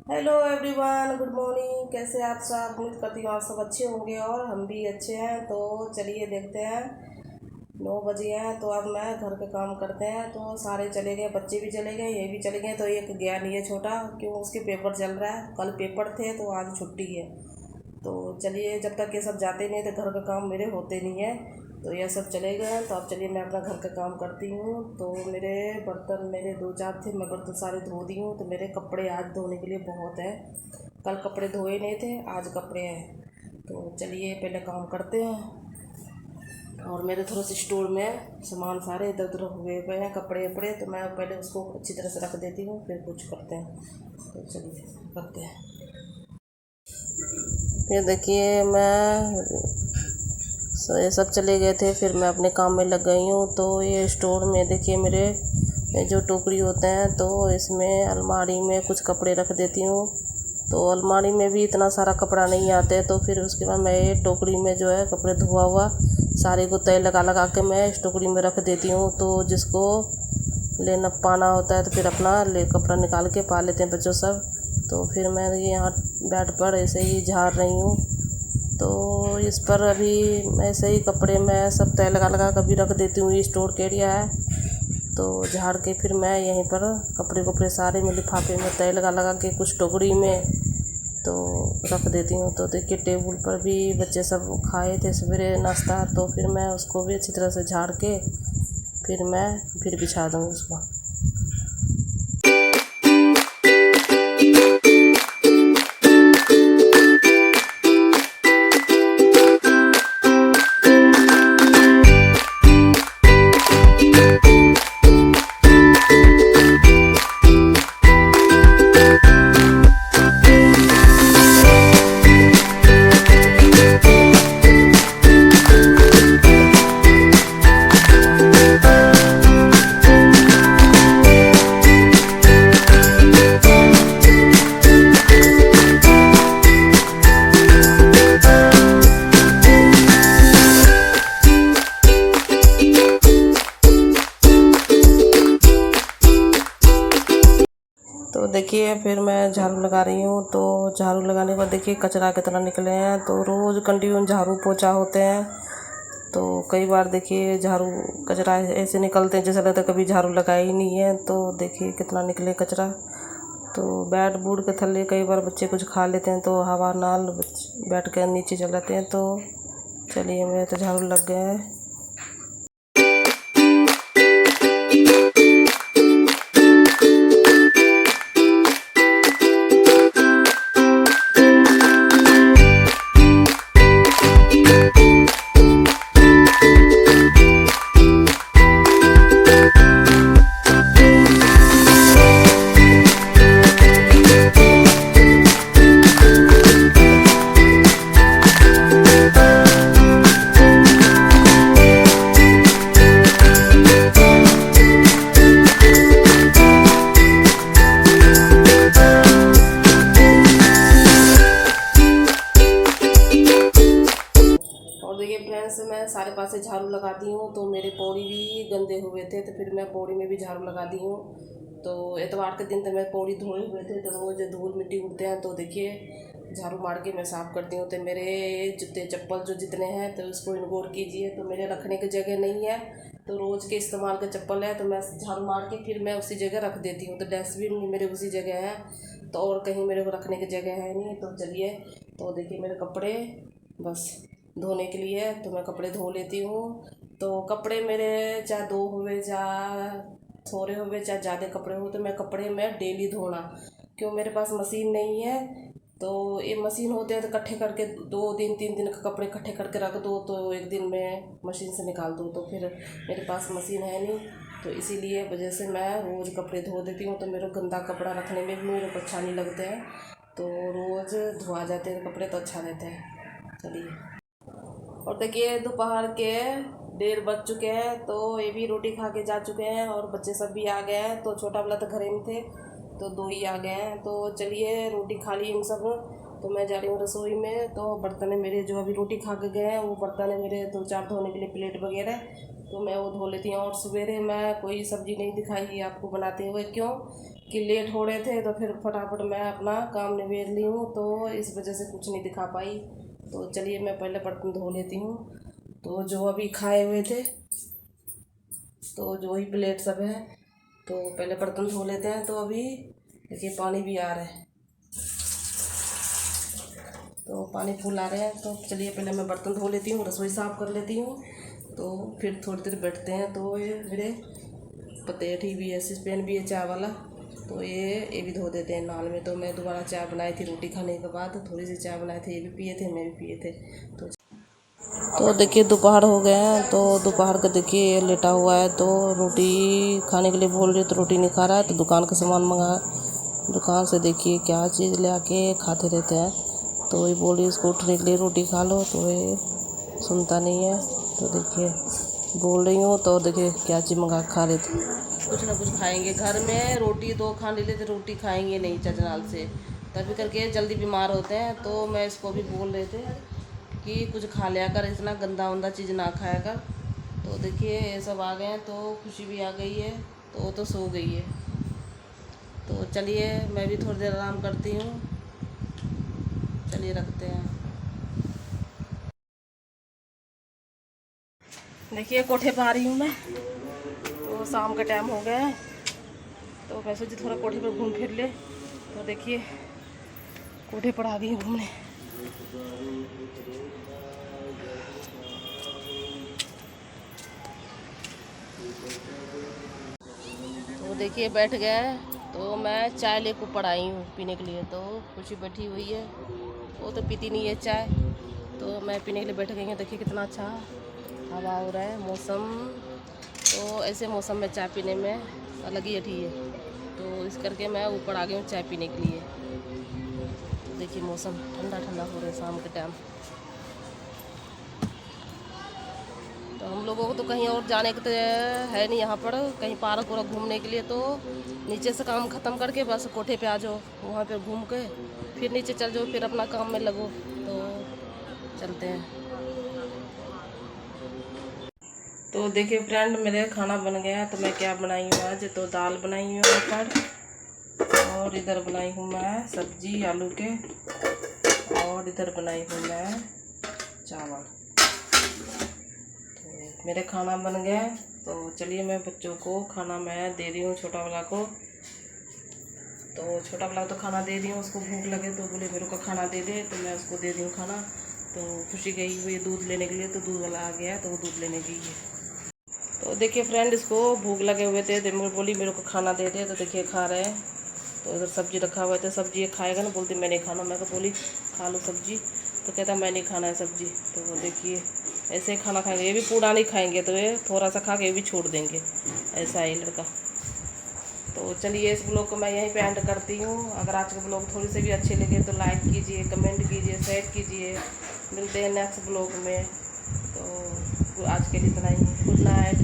Hello everyone, good morning. कैसे आप सब? उम्मीद करती हूँ आप सब अच्छे होंगे और हम भी अच्छे हैं। तो चलिए देखते हैं, 9 बजे हैं तो अब मैं घर के काम करते हैं। तो सारे चले गए, बच्चे भी चले गए, ये भी चले गए। तो एक गया नहीं है छोटा, क्यों? उसके पेपर चल रहा है, कल पेपर थे तो आज छुट्टी है। तो चलिए, जब तक ये सब जाते नहीं तो घर का काम मेरे होते नहीं है। तो ये सब चले गए तो अब चलिए मैं अपना घर का काम करती हूँ। तो मेरे बर्तन मेरे 2-4 थे, मैं बर्तन सारे धो दी हूँ। तो मेरे कपड़े आज धोने के लिए बहुत है, कल कपड़े धोए नहीं थे, आज कपड़े हैं। तो चलिए पहले काम करते हैं। और मेरे थोड़ा सा स्टोर में सामान सारे इधर उधर हुए हुए हैं, कपड़े वपड़े, तो मैं पहले उसको अच्छी तरह से रख देती हूँ, फिर कुछ करते हैं। तो चलिए करते हैं। ये देखिए, ये सब चले गए थे, फिर मैं अपने काम में लग गई हूँ। तो ये स्टोर में देखिए मेरे जो टोकरी होते हैं, तो इसमें अलमारी में कुछ कपड़े रख देती हूँ। तो अलमारी में भी इतना सारा कपड़ा नहीं आते, तो फिर उसके बाद मैं ये टोकरी में जो है कपड़े धोआ हुआ सारे को तय लगा लगा के मैं इस टोकरी में रख देती हूँ। तो जिसको लेना पाना होता है तो फिर अपना कपड़ा निकाल के पा लेते हैं बच्चों सब। तो फिर मैं यहाँ बेड पर ऐसे ही झाड़ रही हूँ। तो इस पर अभी ऐसे ही कपड़े मैं सब तय लगा लगा कभी रख देती हूँ। ये स्टोर के एरिया है, तो झाड़ के फिर मैं यहीं पर कपड़े सारे में लिफाफे में तय लगा लगा के कुछ टोकरी में तो रख देती हूँ। तो देखिए टेबल पर भी बच्चे सब खाए थे सवेरे नाश्ता, तो फिर मैं उसको भी अच्छी तरह से झाड़ के फिर बिछा दूँगी उसको। तो देखिए फिर मैं झाड़ू लगा रही हूँ। तो झाड़ू लगाने के बाद देखिए कचरा कितना निकले हैं। तो रोज़ कंटिन्यू झाड़ू पोछा होते हैं, तो कई बार देखिए झाड़ू कचरा ऐसे निकलते हैं जैसा लगता है कभी झाड़ू लगाया ही नहीं है। तो देखिए कितना निकले कचरा। तो बैट बूट के थल्ले कई बार बच्चे कुछ खा लेते हैं, तो हवा नाल बैठ कर नीचे चल जाते हैं। तो चलिए मेरे तो झाड़ू लग गए हैं। देखिए फ्रेंड्स, मैं सारे पास से झाड़ू लगाती हूँ। तो मेरे पौड़ी भी गंदे हुए थे, तो फिर मैं पौड़ी में भी झाड़ू लगा दी हूँ। तो एतवार के दिन तो मैं पौड़ी धोए हुए थे, तो रोज़ धूल मिट्टी उड़ते हैं, तो देखिए झाड़ू मार के मैं साफ़ करती हूँ। तो मेरे जूते चप्पल जो जितने हैं तो उसको इग्नोर कीजिए। तो मेरे रखने की जगह नहीं है, तो रोज़ के इस्तेमाल का चप्पल है, तो मैं झाड़ू मार के फिर मैं उसी जगह रख देती हूँ। तो डस्टबिन भी मेरे उसी जगह है, तो और कहीं मेरे को रखने की जगह है नहीं। तो चलिए, तो देखिए मेरे कपड़े बस धोने के लिए, तो मैं कपड़े धो लेती हूँ। तो कपड़े मेरे चाहे 2 हुए, चाहे थोड़े हुए, चाहे ज़्यादा कपड़े हो, तो मैं कपड़े में डेली धोना, क्यों मेरे पास मशीन नहीं है। तो ये मशीन होते हैं तो इकट्ठे करके 2 दिन 3 दिन के कपड़े इकट्ठे करके रख दो, तो एक दिन में मशीन से निकाल दो। तो फिर मेरे पास मशीन है नहीं, तो इसीलिए वजह से मैं रोज़ कपड़े धो देती हूँ। तो मेरे गंदा कपड़ा रखने में भी मेरे को अच्छा नहीं लगता है, तो रोज़ धोआ जाते हैं कपड़े तो अच्छा रहता है। चलिए, और देखिए दोपहर के 1:30 बज चुके हैं। तो ये भी रोटी खा के जा चुके हैं और बच्चे सब भी आ गए हैं। तो छोटा वाला तो घर में थे, तो 2 ही आ गए हैं। तो चलिए रोटी खा ली इन सब, तो मैं जा रही हूँ रसोई में। तो बर्तन है मेरे जो अभी रोटी खा के गए हैं, वो बर्तन है मेरे 2-4 धोने के लिए, प्लेट वगैरह, तो मैं वो धो लेती हूँ। और सवेरे मैं कोई सब्ज़ी नहीं दिखाई आपको बनाते हुए, क्यों? कि लेट हो रहे थे, तो फिर फटाफट मैं अपना काम निबेड़ ली हूँ, तो इस वजह से कुछ नहीं दिखा पाई। तो चलिए मैं पहले बर्तन धो लेती हूँ। तो जो अभी खाए हुए थे, तो जो ही प्लेट सब है, तो पहले बर्तन धो लेते हैं। तो अभी देखिए पानी भी आ रहा है, तो पानी फूल आ रहे हैं। तो चलिए पहले मैं बर्तन धो लेती हूँ, रसोई साफ़ कर लेती हूँ, तो फिर थोड़ी देर बैठते हैं। तो ये मेरे पतेठी भी है, स्पेन भी है चाय वाला, तो ये भी धो देते हैं नाल में। तो मैं दोबारा चाय बनाई थी रोटी खाने के बाद, थोड़ी सी चाय बनाई थी, ये भी पिए थे, मैं भी पिए थे। तो देखिए दोपहर हो गए हैं, तो दोपहर का देखिए ये लेटा हुआ है, तो रोटी खाने के लिए बोल रही, तो रोटी नहीं खा रहा है। तो दुकान का सामान मंगा, दुकान से देखिए क्या चीज़ ले आके खाते रहते हैं। तो वही बोल रही इसको उठने के लिए रोटी खा लो, तो ये सुनता नहीं है। तो देखिए बोल रही हूँ, तो देखिए क्या चीज़ मंगा खा रहे थे। कुछ ना कुछ खाएंगे, घर में रोटी दो खाने लेते, रोटी खाएंगे नहीं चचनाल से, तभी करके जल्दी बीमार होते हैं। तो मैं इसको भी बोल रहे थे कि कुछ खा लिया कर, इतना गंदा वंदा चीज़ ना खाया कर। तो देखिए ये सब आ गए हैं, तो खुशी भी आ गई है, तो वो तो सो गई है। तो चलिए मैं भी थोड़ी देर आराम करती हूँ, चलिए रखते हैं। देखिए कोठे पर आ रही हूँ मैं, तो शाम का टाइम हो गया है, तो मैं सोची थोड़ा कोठे पर घूम फिर ले। तो देखिए कोठे पर आ गई हूँ घूमने। तो देखिए बैठ गए, तो मैं चाय लेकर ऊपर आई हूँ पीने के लिए। तो खुशी बैठी हुई है, वो तो पीती नहीं है चाय, तो मैं पीने के लिए बैठ गई हूँ। देखिए कितना अच्छा हवा हो रहा है, मौसम, तो ऐसे मौसम में चाय पीने में अलग ही अठी है। तो इस करके मैं ऊपर आ गई हूँ चाय पीने के लिए। तो देखिए मौसम ठंडा ठंडा हो रहा है शाम के टाइम। तो हम लोगों को तो कहीं और जाने का तो है नहीं यहाँ पर, कहीं पार्क वार्क घूमने के लिए। तो नीचे से काम ख़त्म करके बस कोठे पे आ जाओ, वहाँ पे घूम के फिर नीचे चल जाओ, फिर अपना काम में लगो। तो चलते हैं। तो देखिए फ्रेंड मेरे खाना बन गया, तो मैं क्या बनाई हूँ आज, तो दाल बनाई हूँ ऊपर, और इधर बनाई हूँ मैं सब्जी आलू के, और इधर बनाई हूँ मैं चावल। तो मेरे खाना बन गया, तो चलिए मैं बच्चों को खाना मैं दे रही हूँ, छोटा वाला को। तो छोटा वाला तो खाना दे दी हूँ, उसको भूख लगे तो बोले मेरे को खाना दे दे, तो मैं उसको दे दी हूँ खाना। तो खुशी गई हुई दूध लेने के लिए, तो दूध वाला आ गया, तो वो दूध लेने गई है। तो देखिए फ्रेंड इसको भूख लगे हुए थे, तो मैं बोली मेरे को खाना दे दे, तो देखिए खा रहे हैं। तो इधर सब्जी रखा हुआ था, सब्जी ये खाएगा ना, बोलती मैं नहीं खाना। मैं तो बोली खा लो सब्जी, तो कहता मैं नहीं खाना है सब्जी। तो वो देखिए ऐसे ही खाना खाएंगे, ये भी पूरा नहीं खाएंगे, तो ये थोड़ा सा खा के ये भी छोड़ देंगे, ऐसा है लड़का। तो चलिए इस ब्लॉग को मैं यहीं पे एंड करती हूँ। अगर आज के ब्लॉग थोड़ी से भी अच्छे लगे तो लाइक कीजिए, कमेंट कीजिए, शेयर कीजिए। मिलते हैं नेक्स्ट ब्लॉग में। तो आज के लिए इतना ही, गुड नाइट।